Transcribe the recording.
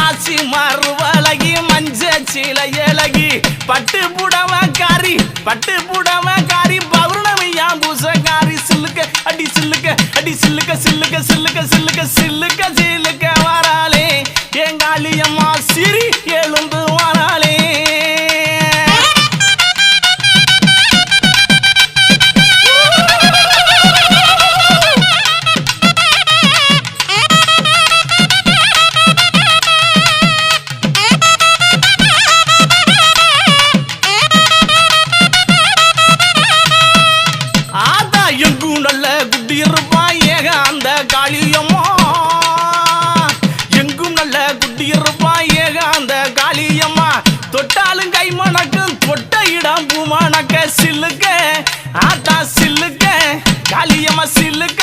மாசி மறுவழகி மஞ்ச சீல ஏலகி பட்டு புடவக்காரி பௌர்ணமியா பூசக்காரி சில்லுக்க அடி சில்லுக்க அடி சில்லுக்க சில்லுக்க சில்லுக்க சில்லுக்க சில்லுக்க சில்லுக்க வராளே எங்காளியம்மா சிரி எழுந்து வராளே. எங்கும் நல்ல குட்டி இருப்பா ஏக அந்த காளியம்மா எங்கும் நல்ல குட்டி இருப்பா ஏக அந்த காளியம்மா தொட்டாலும் கை மணக்கும் தொட்ட இடம் பூமணக்க சில்லுக்க ஆத்தா சில்லுக்க காளியம்மா சில்லுக்க